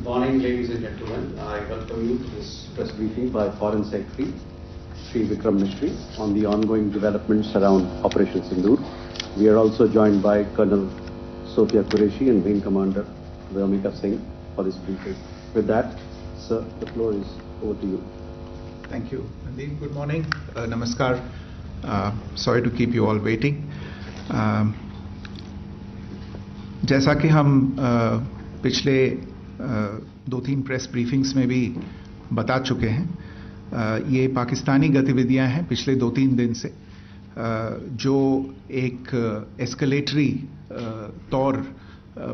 Good morning, ladies and gentlemen. I welcome you to this press briefing by Foreign Secretary Shri Vikram Mishri on the ongoing developments around Operation Sindoor. We are also joined by Colonel Sophia Qureshi and Wing Commander Vyomika Singh for this briefing. With that, sir, the floor is over to you. Thank you, Nandin. Good morning. Namaskar. Sorry to keep you all waiting. जैसा कि हम पिछले 2-3 press briefings में भी बता चुके हैं, ये पाकिस्तानी गतिविधियां हैं पिछले 2-3 दिन से, जो एक एस्केलेटरी तौर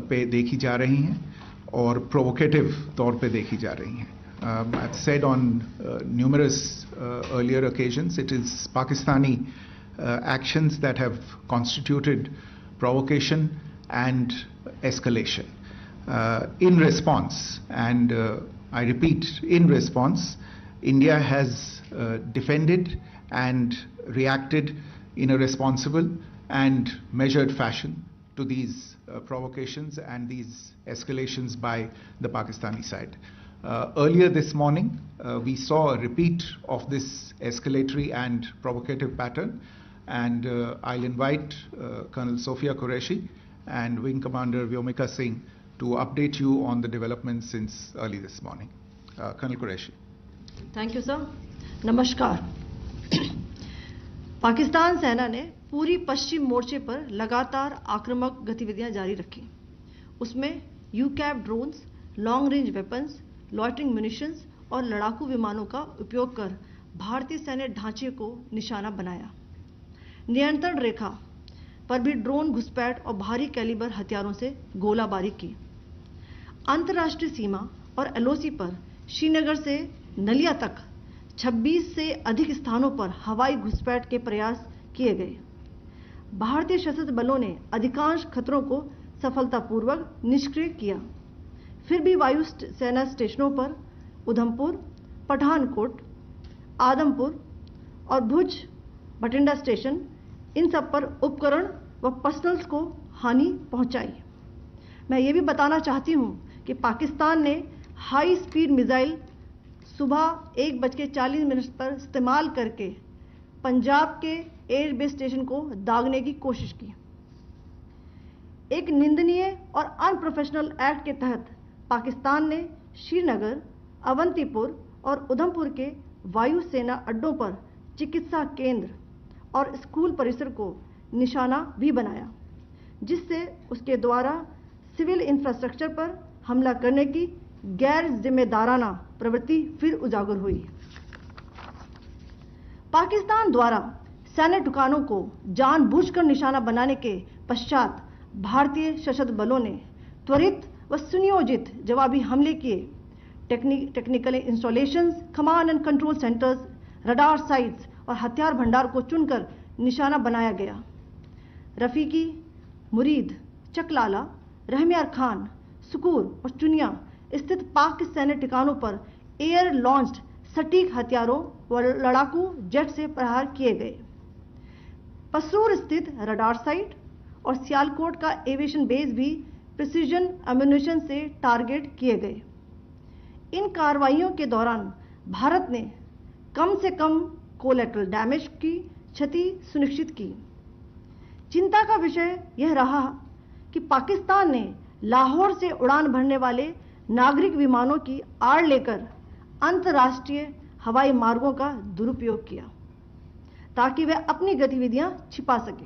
पे देखी जा रही हैं और प्रोवोकेटिव तौर पे देखी जा रही हैं. I've said on numerous earlier occasions, it is Pakistani actions that have constituted provocation and escalation. In response, and I repeat, in response, India has defended and reacted in a responsible and measured fashion to these provocations and these escalations by the Pakistani side. Earlier this morning, we saw a repeat of this escalatory and provocative pattern, and I'll invite Colonel Sophia Qureshi and Wing Commander Vyomika Singh to update you on the developments since early this morning. Colonel Qureshi. Thank you, sir. Namaskar. Pakistan सेना ने पूरी पश्चिम मोर्चे पर लगातार आक्रामक गतिविधियां जारी रखी. उसमें यूकैप drones, long range weapons, loitering munitions और लड़ाकू विमानों का उपयोग कर भारतीय सैन्य ढांचे को निशाना बनाया. नियंत्रण रेखा पर भी ड्रोन घुसपैठ और भारी कैलिबर हथियारों से गोलाबारी की. अंतर्राष्ट्रीय सीमा और एलओसी पर श्रीनगर से नलिया तक 26 से अधिक स्थानों पर हवाई घुसपैठ के प्रयास किए गए. भारतीय सशस्त्र बलों ने अधिकांश खतरों को सफलतापूर्वक निष्क्रिय किया. फिर भी वायु सेना स्टेशनों पर उधमपुर, पठानकोट, आदमपुर और भुज बठिंडा स्टेशन, इन सब पर उपकरण व पर्सनल्स को हानि पहुंचाई. मैं ये भी बताना चाहती हूं कि पाकिस्तान ने हाई स्पीड मिसाइल सुबह 1:40 पर इस्तेमाल करके पंजाब के एयरबेस स्टेशन को दागने की कोशिश की. एक निंदनीय और अनप्रोफेशनल एक्ट के तहत पाकिस्तान ने श्रीनगर, अवंतीपुर और उधमपुर के वायु सेना अड्डों पर चिकित्सा केंद्र और स्कूल परिसर को निशाना भी बनाया, जिससे उसके द्वारा सिविल इंफ्रास्ट्रक्चर पर हमला करने की गैर जिम्मेदाराना प्रवृत्ति फिर उजागर हुई. पाकिस्तान द्वारा सैन्य ठिकानों को जानबूझकर निशाना बनाने के पश्चात भारतीय सशस्त्र बलों ने त्वरित व सुनियोजित जवाबी हमले किए. Technical installations, command and control centres, radar sites और हथियार भंडार को चुनकर निशाना बनाया गया. रफीकी, मुरीद, चकलाला, रहमियार खान, सुकूर और चुनिया स्थित पाक सैन्य ठिकानों पर एयर लॉन्च्ड सटीक हथियारों व लड़ाकू जेट से प्रहार किए गए. पसरूर स्थित रडार साइट और सियालकोट का एविएशन बेस भी प्रिसीजन एम्यूनिशन से टारगेट किए गए. इन कार्रवाइयों के दौरान भारत ने कम से कम कोलैटरल डैमेज की क्षति सुनिश्चित की. चिंता का विषय यह रहा कि पाकिस्तान ने लाहौर से उड़ान भरने वाले नागरिक विमानों की आड़ लेकर अंतर्राष्ट्रीय हवाई मार्गों का दुरुपयोग किया ताकि वह अपनी गतिविधियां छिपा सके.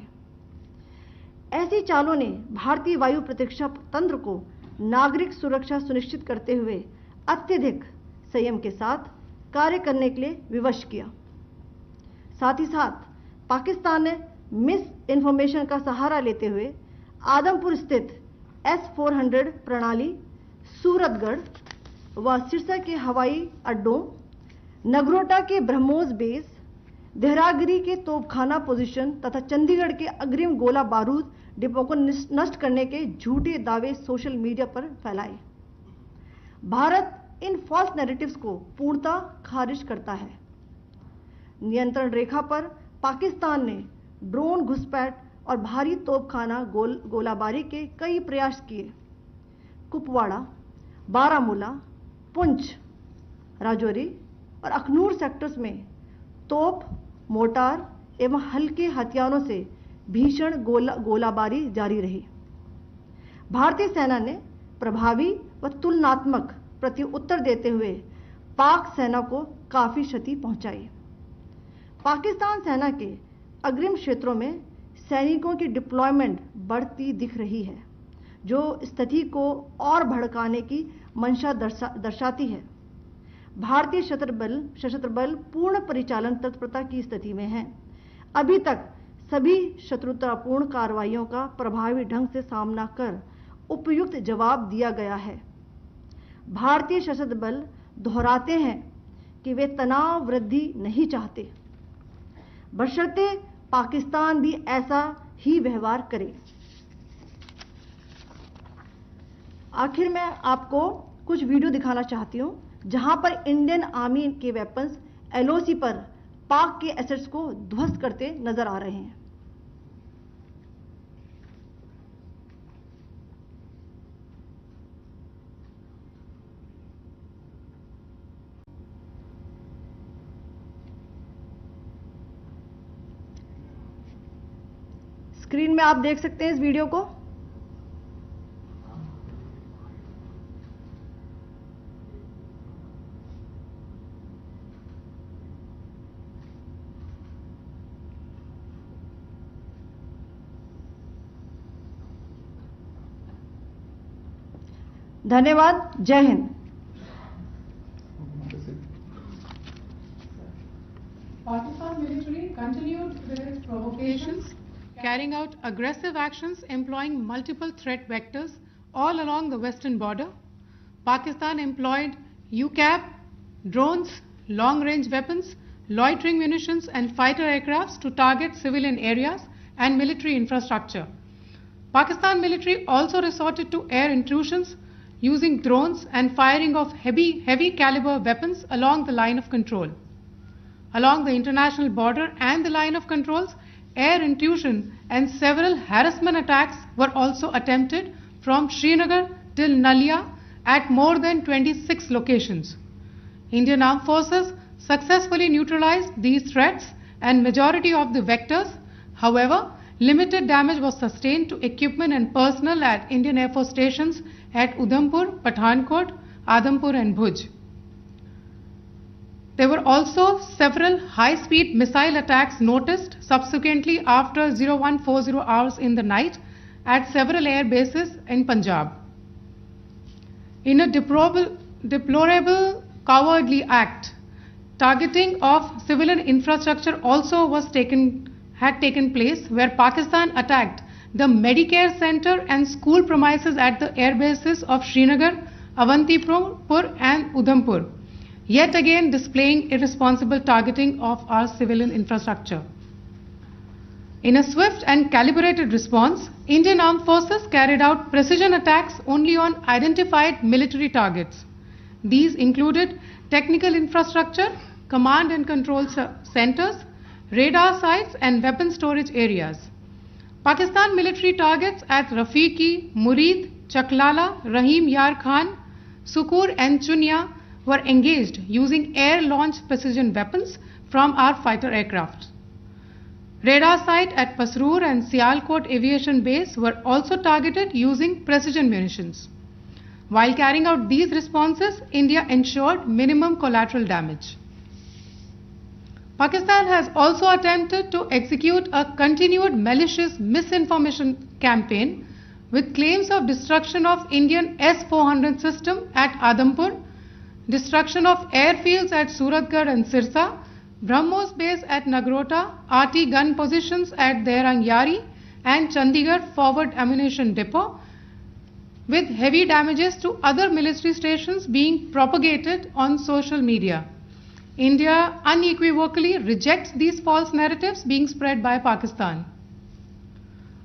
ऐसी चालों ने भारतीय वायु प्रतिरक्षा तंत्र को नागरिक सुरक्षा सुनिश्चित करते हुए अत्यधिक संयम के साथ कार्य करने के लिए विवश किया. साथ ही साथ पाकिस्तान ने मिस इन्फॉर्मेशन का सहारा लेते हुए आदमपुर स्थित S-400 प्रणाली, सूरतगढ़ व सिरसा के हवाई अड्डों, नगरोटा के ब्रह्मोस बेस, देहरागिरी के तोपखाना पोजीशन तथा चंडीगढ़ के अग्रिम गोला बारूद डिपो को नष्ट करने के झूठे दावे सोशल मीडिया पर फैलाए. भारत इन फॉल्स नैरेटिव्स को पूर्णतः खारिज करता है. नियंत्रण रेखा पर पाकिस्तान ने ड्रोन घुसपैठ और भारी तोपखाना गोलाबारी के कई प्रयास किए. कुपवाड़ा, बारामूला, पुंछ, राजौरी और अखनूर सेक्टर्स में तोप, मोर्टार एवं हल्के हथियारों से भीषण गोलाबारी जारी रही। भारतीय सेना ने प्रभावी व तुलनात्मक प्रत्युत्तर देते हुए पाक सेना को काफी क्षति पहुंचाई। पाकिस्तान सेना के अग्रिम क्षेत्रों में सैनिकों की डिप्लॉयमेंट बढ़ती दिख रही है, जो स्थिति को और भड़काने की मंशा दर्शाती है। भारतीय सशस्त्र बल पूर्ण परिचालन तत्परता की स्थिति में है। अभी तक सभी शत्रुतापूर्ण कार्रवाइयों का प्रभावी ढंग से सामना कर उपयुक्त जवाब दिया गया है। भारतीय सशस्त्र बल दोहराते हैं कि वे तनाव वृद्धि नहीं चाहते, बशर्ते पाकिस्तान भी ऐसा ही व्यवहार करे। आखिर में आपको कुछ वीडियो दिखाना चाहती हूं, जहां पर इंडियन आर्मी के वेपन्स एलओसी पर पाक के एसेट्स को ध्वस्त करते नजर आ रहे हैं। स्क्रीन में आप देख सकते हैं इस वीडियो को। धन्यवाद। जय Hind. Pakistan military continued with its provocations, carrying out aggressive actions employing multiple threat vectors all along the western border. Pakistan employed UCAP, drones, long-range weapons, loitering munitions and fighter aircrafts to target civilian areas and military infrastructure. Pakistan military also resorted to air intrusions using drones and firing of heavy caliber weapons along the line of control. Along the international border and the line of controls, air intrusion and several harassment attacks were also attempted from Srinagar till Nalia at more than 26 locations. Indian Armed Forces successfully neutralized these threats and majority of the vectors. However, limited damage was sustained to equipment and personnel at Indian Air Force stations at Udhampur, Pathankot, Adampur and Bhuj. There were also several high-speed missile attacks noticed subsequently after 0140 hours in the night at several air bases in Punjab. In a deplorable cowardly act, targeting of civilian infrastructure also had taken place, where Pakistan attacked the Medicare Center and school premises at the air bases of Srinagar, Avantipur and Udhampur, yet again displaying irresponsible targeting of our civilian infrastructure. In a swift and calibrated response, Indian Armed Forces carried out precision attacks only on identified military targets. These included technical infrastructure, command and control centers, radar sites and weapon storage areas. Pakistan military targets at Rafiqi, Murid, Chaklala, Rahim Yar Khan, Sukur and Chunya were engaged using air-launched precision weapons from our fighter aircraft. Radar site at Pasroor and Sialkot Aviation Base were also targeted using precision munitions. While carrying out these responses, India ensured minimum collateral damage. Pakistan has also attempted to execute a continued malicious misinformation campaign with claims of destruction of Indian S-400 system at Adampur, destruction of airfields at Suratgarh and Sirsa, BrahMos base at Nagrota, RT gun positions at Derang Yari and Chandigarh forward ammunition depot, with heavy damages to other military stations being propagated on social media. India unequivocally rejects these false narratives being spread by Pakistan.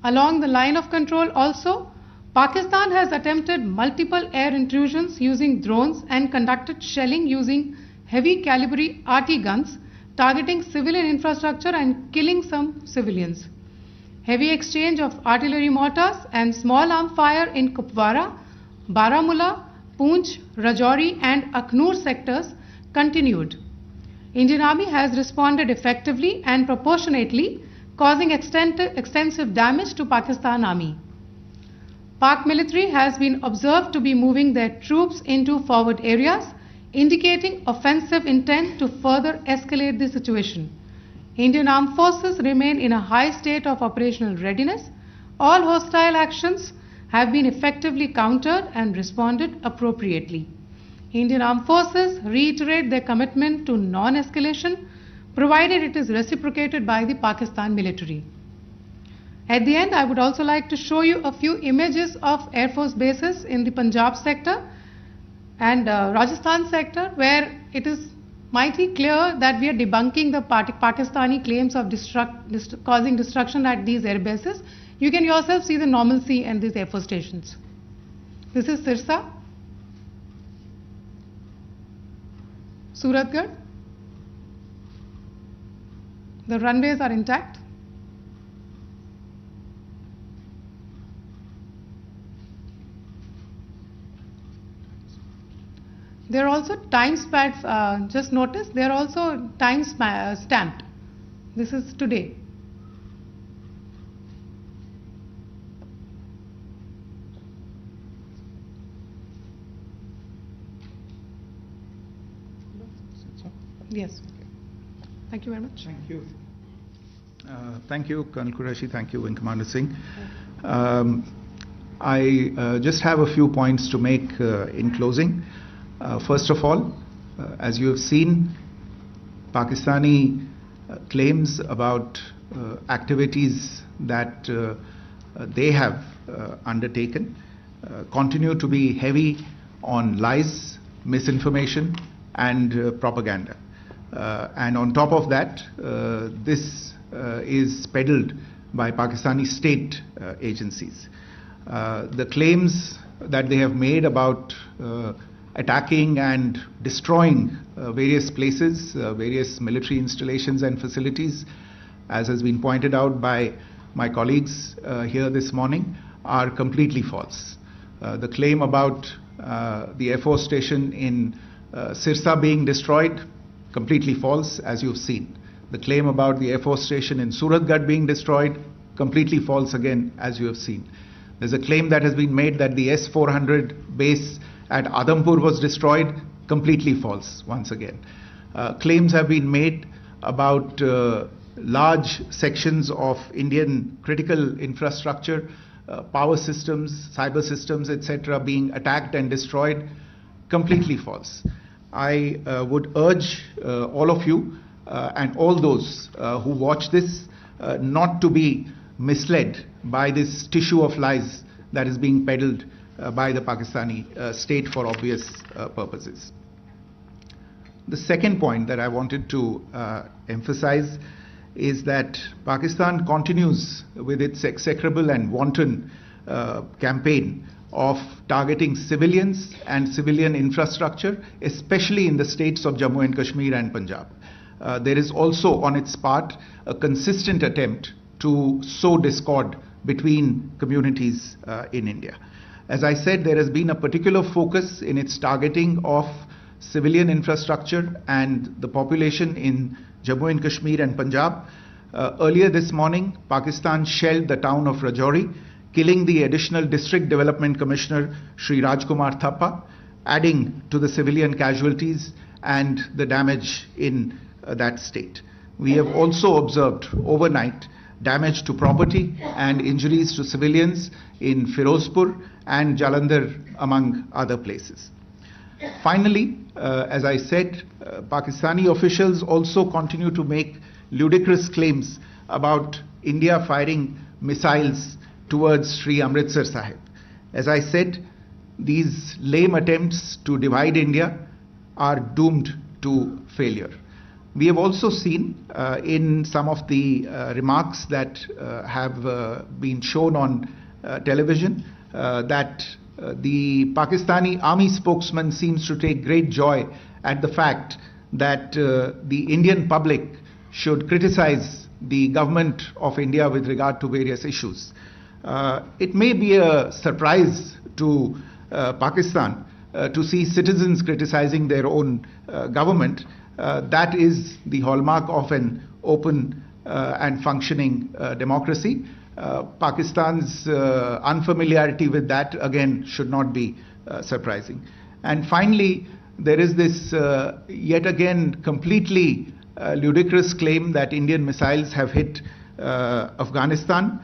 Along the line of control also, Pakistan has attempted multiple air intrusions using drones and conducted shelling using heavy caliber RT guns, targeting civilian infrastructure and killing some civilians. Heavy exchange of artillery mortars and small arm fire in Kupwara, Baramulla, Poonch, Rajouri and Akhnur sectors continued. Indian Army has responded effectively and proportionately, causing extensive damage to Pakistan Army. Pak military has been observed to be moving their troops into forward areas, indicating offensive intent to further escalate the situation. Indian armed forces remain in a high state of operational readiness. All hostile actions have been effectively countered and responded appropriately. Indian armed forces reiterate their commitment to non-escalation, provided it is reciprocated by the Pakistan military. At the end, I would also like to show you a few images of Air Force bases in the Punjab sector and Rajasthan sector, where it is mighty clear that we are debunking the Pakistani claims of causing destruction at these air bases. You can yourself see the normalcy in these Air Force stations. This is Sirsa, Suratgarh. The runways are intact. There are also time stamps, just notice, they are also time stamped. This is today. Yes. Thank you very much. Thank you. Thank you, Colonel Qureshi. Thank you, Wing Commander Singh. I just have a few points to make in closing. First of all, as you have seen, Pakistani claims about activities that they have undertaken continue to be heavy on lies, misinformation and propaganda. And on top of that, this is peddled by Pakistani state agencies. The claims that they have made about attacking and destroying various places, various military installations and facilities, as has been pointed out by my colleagues here this morning, are completely false. The claim about the Air Force station in Sirsa being destroyed, completely false, as you've seen. The claim about the Air Force station in Suratgarh being destroyed, completely false again, as you have seen. There's a claim that has been made that the S-400 base at Adampur was destroyed, completely false once again. Claims have been made about large sections of Indian critical infrastructure, power systems, cyber systems, etc. being attacked and destroyed, completely false. I would urge all of you and all those who watch this not to be misled by this tissue of lies that is being peddled by the Pakistani state for obvious purposes. The second point that I wanted to emphasize is that Pakistan continues with its execrable and wanton campaign of targeting civilians and civilian infrastructure, especially in the states of Jammu and Kashmir and Punjab. There is also on its part a consistent attempt to sow discord between communities in India. As I said, there has been a particular focus in its targeting of civilian infrastructure and the population in Jammu and Kashmir and Punjab. Earlier this morning, Pakistan shelled the town of Rajouri, killing the additional District Development Commissioner, Shri Rajkumar Thappa, adding to the civilian casualties and the damage in that state. We have also observed overnight damage to property and injuries to civilians in Firozpur and Jalandhar, among other places. Finally, as I said, Pakistani officials also continue to make ludicrous claims about India firing missiles towards Sri Amritsar Sahib. As I said, these lame attempts to divide India are doomed to failure. We have also seen in some of the remarks that have been shown on television that the Pakistani army spokesman seems to take great joy at the fact that the Indian public should criticize the government of India with regard to various issues. It may be a surprise to Pakistan to see citizens criticizing their own government. That is the hallmark of an open and functioning democracy. Pakistan's unfamiliarity with that, again, should not be surprising. And finally, there is this yet again completely ludicrous claim that Indian missiles have hit Afghanistan.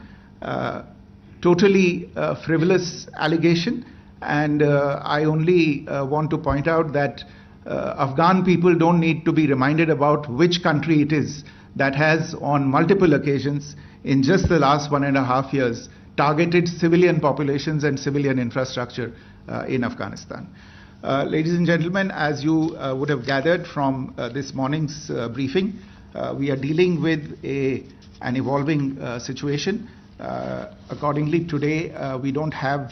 Totally frivolous allegation, and I only want to point out that Afghan people don't need to be reminded about which country it is that has on multiple occasions in just the last 1.5 years targeted civilian populations and civilian infrastructure in Afghanistan. Ladies and gentlemen, as you would have gathered from this morning's briefing, we are dealing with an evolving situation. Accordingly, today we don't have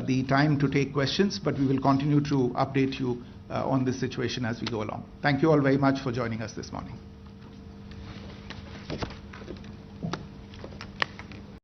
the time to take questions, but we will continue to update you on this situation as we go along. Thank you all very much for joining us this morning.